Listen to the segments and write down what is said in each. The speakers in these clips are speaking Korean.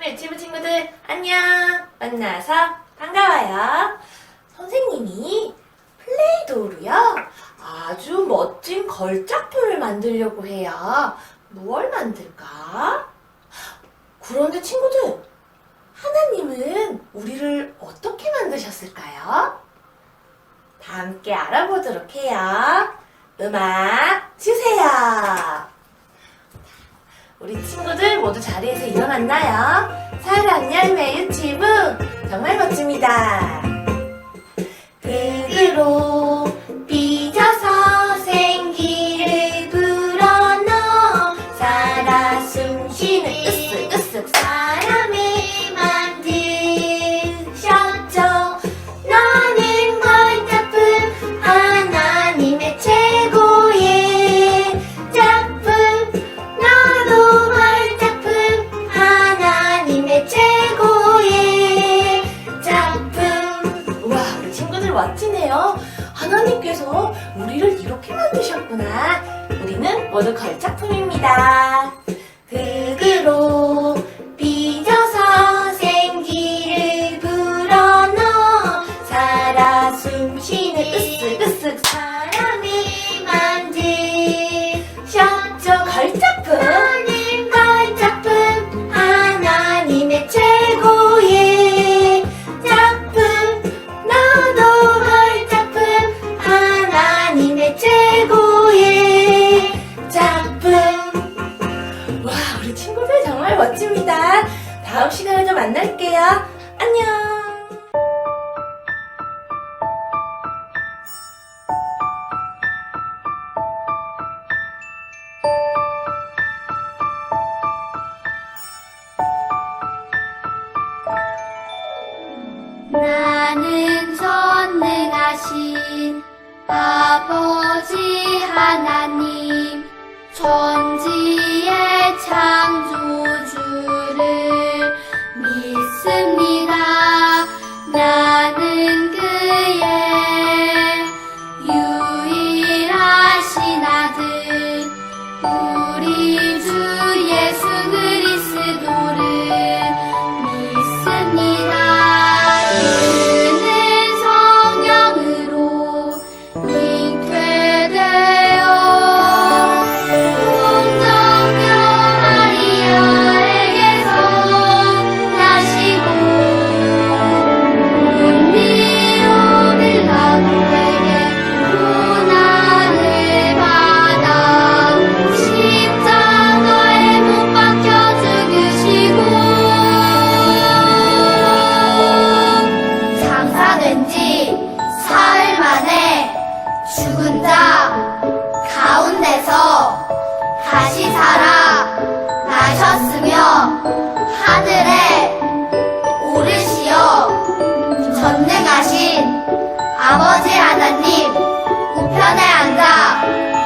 유치부 친구들 안녕! 만나서 반가워요. 선생님이 플레이도우로요 아주 멋진 걸작품을 만들려고 해요. 뭘 만들까? 그런데 친구들, 하나님은 우리를 어떻게 만드셨을까요? 다 함께 알아보도록 해요. 음악 주세요. 우리 친구들 모두 자리에서 일어났나요? 사랑 열매 유치부 정말 멋집니다. 흙으로 빚어서 생기를 불어넣어 살아 숨쉬는 으쓱으쓱 사람이 만드셨죠. 너는 걸작품 하나님의 최고의 작품. 너도 걸작품 하나님의 최고의 작품. 우와, 우리 친구들 멋지네요. 하나님께서 우리를 이렇게 만드셨구나. 우리는 모두 걸작품입니다. 흙으로 빚어서 생기를 불어넣어 살아 숨쉬는 으쓱으쓱 사람이 만드셨죠. 걸작품. 걸작품 하나님의 최고의 작품. 너도 걸작품 하나님의 최고의 작품. 와, 우리 친구들 정말 멋집니다. 다음 시간에 또 만날게요. 안녕. 나는 전능하신 아버지 하나님 천지의 창조주를 믿습니다. 나는 그의 유일하신 아들 우리 주 예수 그리스도를 믿습니다. 그는 성령으로 잉태되어 동정녀 마리아에게서 나시고 은미로 빌라도에게 고난을 받아 십자가에 못 박혀 죽으시고 장사된 지 사흘 만에 죽은 자 가운데서 다시 살아 나셨으며 하늘에 오르시어 전능하신 아버지 하나님 우편에 앉아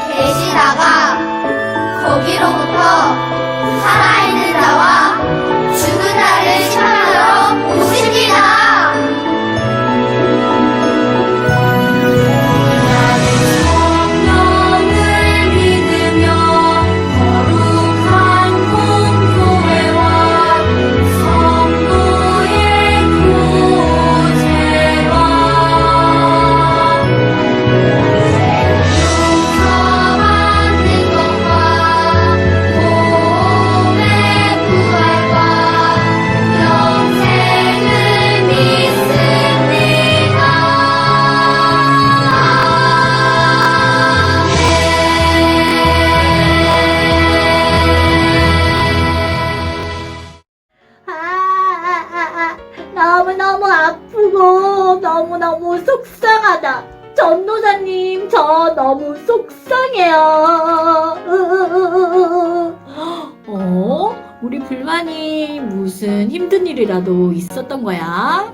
계시다가 거기로부터 살아있는 자와 죽은 자를 심판하러 오십니다. 나는 성령을 믿으며 거룩한 공교회와 성도의 교제와 용서받는 것과 몸의 부활과 영생을 믿습니다. 너무너무 아프고 너무너무 속상하다. 전도사님, 저 너무 속상해요. 우리 불만이 무슨 힘든 일이라도 있었던 거야?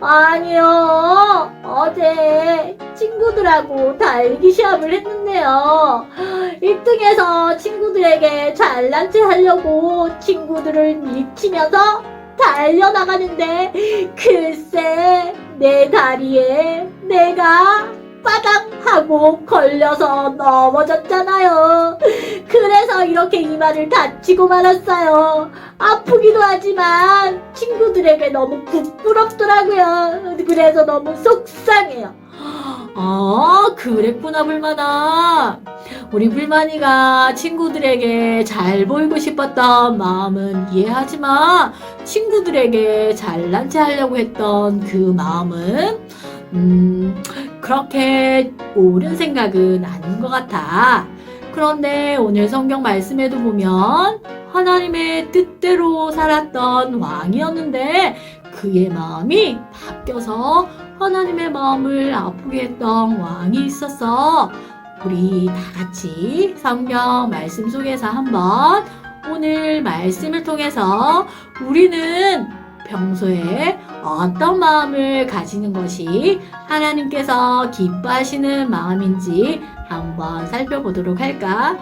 아니요. 어제 친구들하고 달리기 시합을 했는데요. 1등해서 친구들에게 잘난 체 하려고 친구들을 밀치면서 달려나가는데 글쎄 내 다리에 내가 빠당 하고 걸려서 넘어졌잖아요. 그래서 이렇게 이마를 다치고 말았어요. 아프기도 하지만 친구들에게 너무 부끄럽더라고요. 그래서 너무 속상해요. 아, 그랬구나, 불만아. 우리 불만이가 친구들에게 잘 보이고 싶었던 마음은 이해하지만 친구들에게 잘난 체 하려고 했던 그 마음은 그렇게 옳은 생각은 아닌 것 같아. 그런데 오늘 성경 말씀에도 보면 하나님의 뜻대로 살았던 왕이었는데 그의 마음이 바뀌어서 하나님의 마음을 아프게 했던 왕이 있었어. 우리 다 같이 성경 말씀 속에서 한번 오늘 말씀을 통해서 우리는 평소에 어떤 마음을 가지는 것이 하나님께서 기뻐하시는 마음인지 한번 살펴보도록 할까?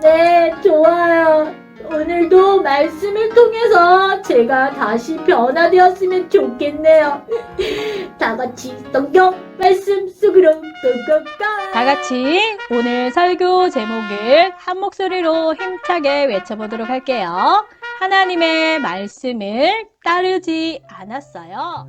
네, 좋아요. 오늘도 말씀을 통해서 제가 다시 변화되었으면 좋겠네요. 다 같이 성경 말씀 속으로 고고고. 다 같이 오늘 설교 제목을 한 목소리로 힘차게 외쳐보도록 할게요. 하나님의 말씀을 따르지 않았어요.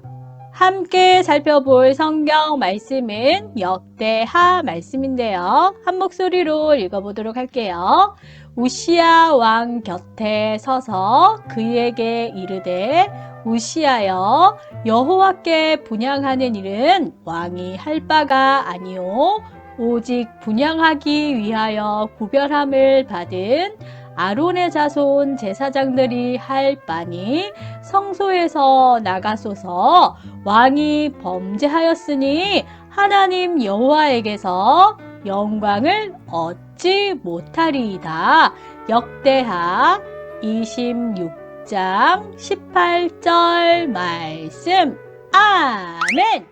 함께 살펴볼 성경 말씀은 역대하 말씀인데요. 한 목소리로 읽어보도록 할게요. 우시야 왕 곁에 서서 그에게 이르되 우시하여 여호와께 분향하는 일은 왕이 할 바가 아니오 오직 분향하기 위하여 구별함을 받은 아론의 자손 제사장들이 할 바니 성소에서 나가소서. 왕이 범죄하였으니 하나님 여호와에게서 영광을 얻지 못하리이다. 역대하 26장 18절 말씀. 아멘.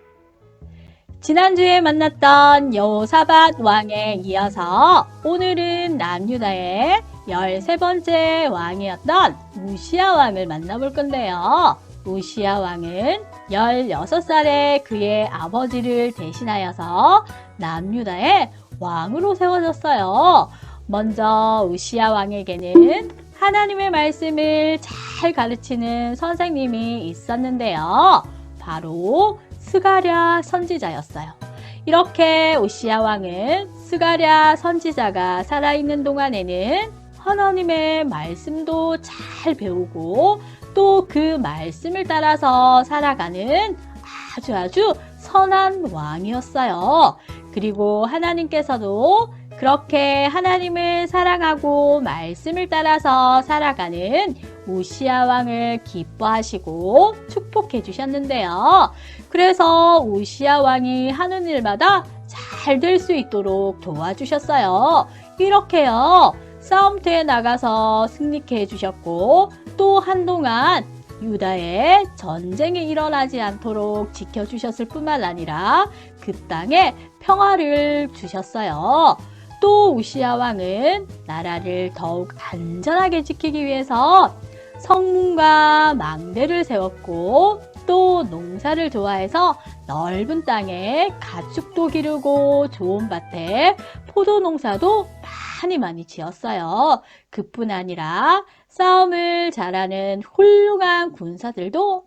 지난주에 만났던 여호사밧 왕에 이어서 오늘은 남유다의 13번째 왕이었던 우시야 왕을 만나볼 건데요. 우시야 왕은 16살에 그의 아버지를 대신하여서 남유다의 왕으로 세워졌어요. 먼저 우시야 왕에게는 하나님의 말씀을 잘 가르치는 선생님이 있었는데요. 바로 스가랴 선지자였어요. 이렇게 우시야 왕은 스가랴 선지자가 살아있는 동안에는 하나님의 말씀도 잘 배우고 또 그 말씀을 따라서 살아가는 아주 선한 왕이었어요. 그리고 하나님께서도 그렇게 하나님을 사랑하고 말씀을 따라서 살아가는 우시야 왕을 기뻐하시고 축복해 주셨는데요. 그래서 우시야 왕이 하는 일마다 잘 될 수 있도록 도와주셨어요. 이렇게요. 싸움터에 나가서 승리케 해주셨고 또 한동안 유다에 전쟁이 일어나지 않도록 지켜주셨을 뿐만 아니라 그 땅에 평화를 주셨어요. 또 우시야 왕은 나라를 더욱 안전하게 지키기 위해서 성문과 망대를 세웠고 또 농사를 좋아해서 넓은 땅에 가축도 기르고 좋은 밭에 포도 농사도 많이 지었어요. 그뿐 아니라 싸움을 잘하는 훌륭한 군사들도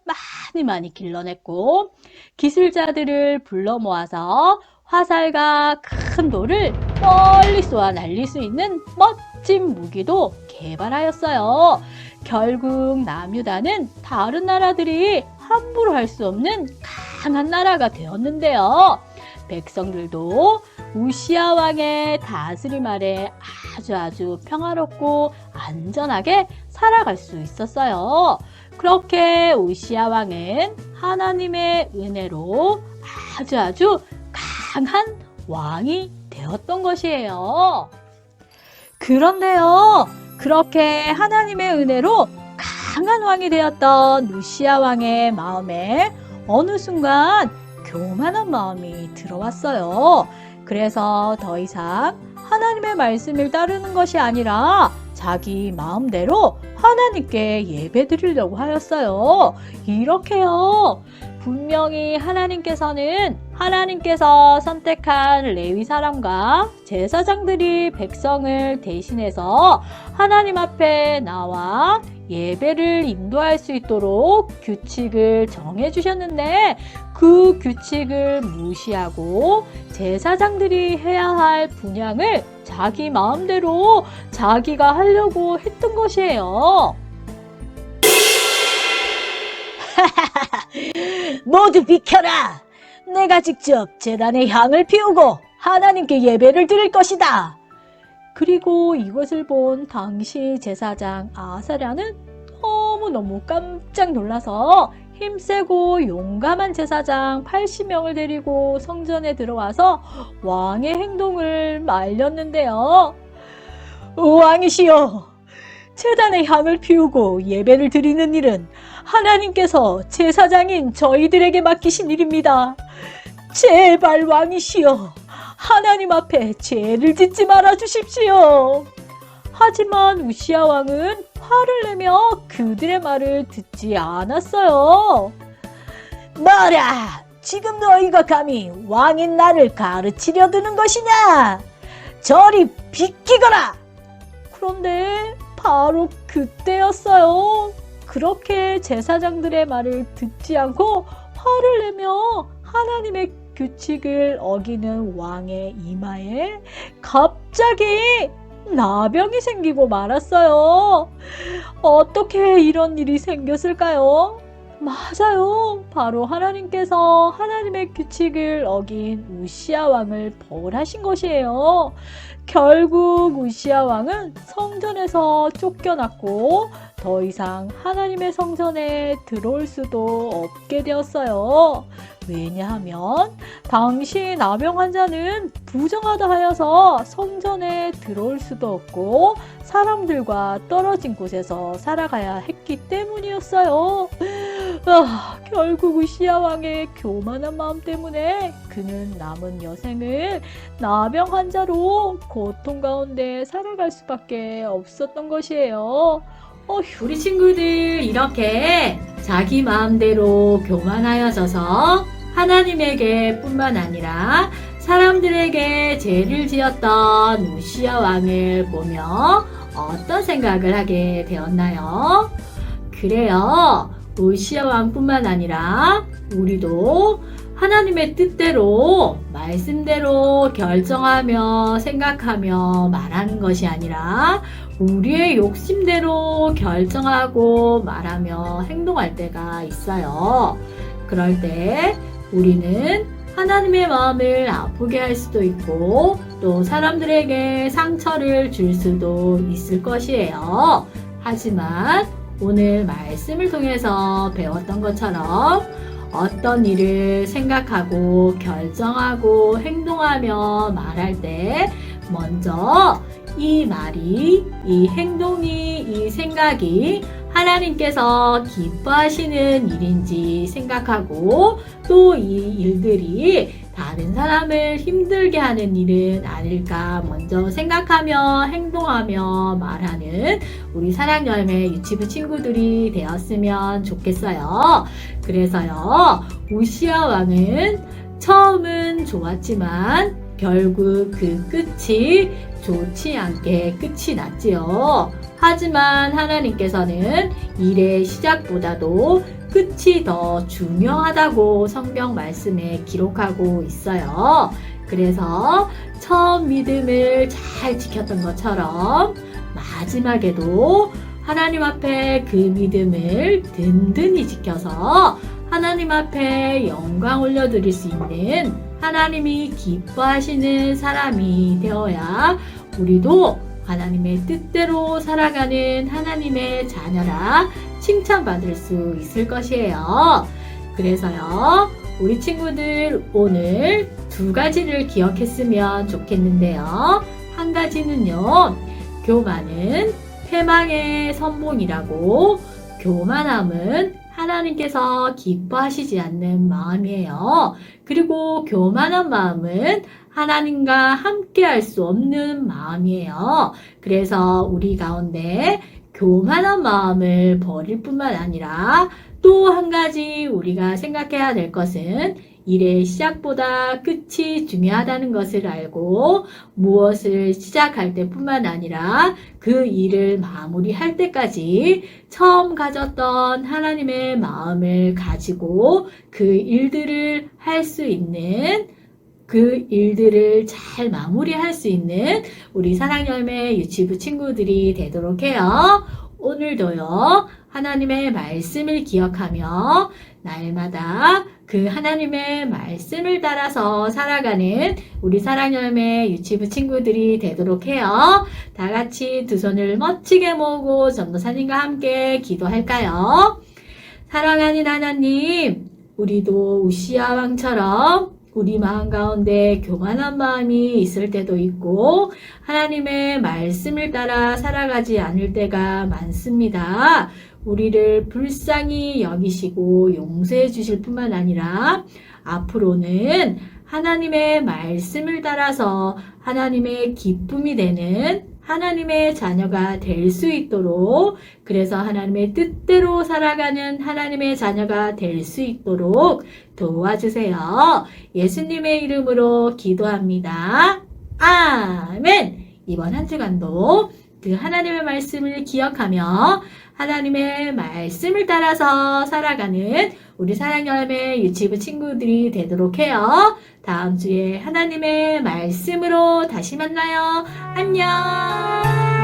많이 길러냈고 기술자들을 불러 모아서 화살과 큰 돌을 멀리 쏘아 날릴 수 있는 멋진 무기도 개발하였어요. 결국 남유다는 다른 나라들이 함부로 할 수 없는 강한 나라가 되었는데요. 백성들도 우시야 왕의 다스림 아래 아주 평화롭고 안전하게 살아갈 수 있었어요. 그렇게 우시야 왕은 하나님의 은혜로 아주 강한 왕이 되었던 것이에요. 그런데요, 그렇게 하나님의 은혜로 강한 왕이 되었던 우시야 왕의 마음에 어느 순간 교만한 마음이 들어왔어요. 그래서 더 이상 하나님의 말씀을 따르는 것이 아니라 자기 마음대로 하나님께 예배드리려고 하였어요. 이렇게요. 분명히 하나님께서 선택한 레위 사람과 제사장들이 백성을 대신해서 하나님 앞에 나와 예배를 인도할 수 있도록 규칙을 정해 주셨는데 그 규칙을 무시하고 제사장들이 해야 할 분향을 자기 마음대로 자기가 하려고 했던 것이에요. 모두 비켜라! 내가 직접 제단에 향을 피우고 하나님께 예배를 드릴 것이다. 그리고 이것을 본 당시 제사장 아사랴는 너무너무 깜짝 놀라서 힘세고 용감한 제사장 80명을 데리고 성전에 들어와서 왕의 행동을 말렸는데요. 왕이시여, 제단에 향을 피우고 예배를 드리는 일은 하나님께서 제사장인 저희들에게 맡기신 일입니다. 제발 왕이시여, 하나님 앞에 죄를 짓지 말아 주십시오. 하지만 우시야 왕은 화를 내며 그들의 말을 듣지 않았어요. 뭐라, 지금 너희가 감히 왕인 나를 가르치려 드는 것이냐? 저리 비키거라. 그런데 바로 그때였어요. 그렇게 제사장들의 말을 듣지 않고 화를 내며 하나님의 규칙을 어기는 왕의 이마에 갑자기 나병이 생기고 말았어요. 어떻게 이런 일이 생겼을까요? 맞아요. 바로 하나님께서 하나님의 규칙을 어긴 우시야 왕을 벌하신 것이에요. 결국 우시야 왕은 성전에서 쫓겨났고 더 이상 하나님의 성전에 들어올 수도 없게 되었어요. 왜냐하면 당시 나병 환자는 부정하다 하여서 성전에 들어올 수도 없고 사람들과 떨어진 곳에서 살아가야 했기 때문이었어요. 결국 우시야 왕의 교만한 마음 때문에 그는 남은 여생을 나병 환자로 고통 가운데 살아갈 수밖에 없었던 것이에요. 우리 친구들 이렇게 자기 마음대로 교만하여져서 하나님에게 뿐만 아니라 사람들에게 죄를 지었던 우시야 왕을 보며 어떤 생각을 하게 되었나요? 그래요. 우시야 왕뿐만 아니라 우리도 하나님의 뜻대로 말씀대로 결정하며 생각하며 말하는 것이 아니라 우리의 욕심대로 결정하고 말하며 행동할 때가 있어요. 그럴 때 우리는 하나님의 마음을 아프게 할 수도 있고 또 사람들에게 상처를 줄 수도 있을 것이에요. 하지만 오늘 말씀을 통해서 배웠던 것처럼 어떤 일을 생각하고 결정하고 행동하며 말할 때 먼저 이 말이, 이 행동이, 이 생각이 하나님께서 기뻐하시는 일인지 생각하고 또 이 일들이 다른 사람을 힘들게 하는 일은 아닐까 먼저 생각하며 행동하며 말하는 우리 사랑열매 유치부 친구들이 되었으면 좋겠어요. 그래서요, 우시야 왕은 처음은 좋았지만 결국 그 끝이 좋지 않게 끝이 났지요. 하지만 하나님께서는 일의 시작보다도 끝이 더 중요하다고 성경 말씀에 기록하고 있어요. 그래서 처음 믿음을 잘 지켰던 것처럼 마지막에도 하나님 앞에 그 믿음을 든든히 지켜서 하나님 앞에 영광 올려드릴 수 있는 하나님이 기뻐하시는 사람이 되어야 우리도 하나님의 뜻대로 살아가는 하나님의 자녀라 칭찬받을 수 있을 것이에요. 그래서요, 우리 친구들 오늘 두 가지를 기억했으면 좋겠는데요. 한 가지는요, 교만은 패망의 선봉이라고, 교만함은 하나님께서 기뻐하시지 않는 마음이에요. 그리고 교만한 마음은 하나님과 함께 할 수 없는 마음이에요. 그래서 우리 가운데 교만한 마음을 버릴 뿐만 아니라 또 한 가지 우리가 생각해야 될 것은 일의 시작보다 끝이 중요하다는 것을 알고 무엇을 시작할 때뿐만 아니라 그 일을 마무리할 때까지 처음 가졌던 하나님의 마음을 가지고 그 일들을 할 수 있는 그 일들을 잘 마무리할 수 있는 우리 사랑열매 유치부 친구들이 되도록 해요. 오늘도요, 하나님의 말씀을 기억하며 날마다 그 하나님의 말씀을 따라서 살아가는 우리 사랑열매 유치부 친구들이 되도록 해요. 다 같이 두 손을 멋지게 모으고 전도사님과 함께 기도할까요? 사랑하는 하나님, 우리도 우시아 왕처럼 우리 마음 가운데 교만한 마음이 있을 때도 있고 하나님의 말씀을 따라 살아가지 않을 때가 많습니다. 우리를 불쌍히 여기시고 용서해 주실 뿐만 아니라 앞으로는 하나님의 말씀을 따라서 하나님의 기쁨이 되는 하나님의 자녀가 될 수 있도록, 그래서 하나님의 뜻대로 살아가는 하나님의 자녀가 될 수 있도록 도와주세요. 예수님의 이름으로 기도합니다. 아멘. 이번 한 주간도 그 하나님의 말씀을 기억하며 하나님의 말씀을 따라서 살아가는 우리 사랑열매 유치부 친구들이 되도록 해요. 다음 주에 하나님의 말씀으로 다시 만나요. 안녕.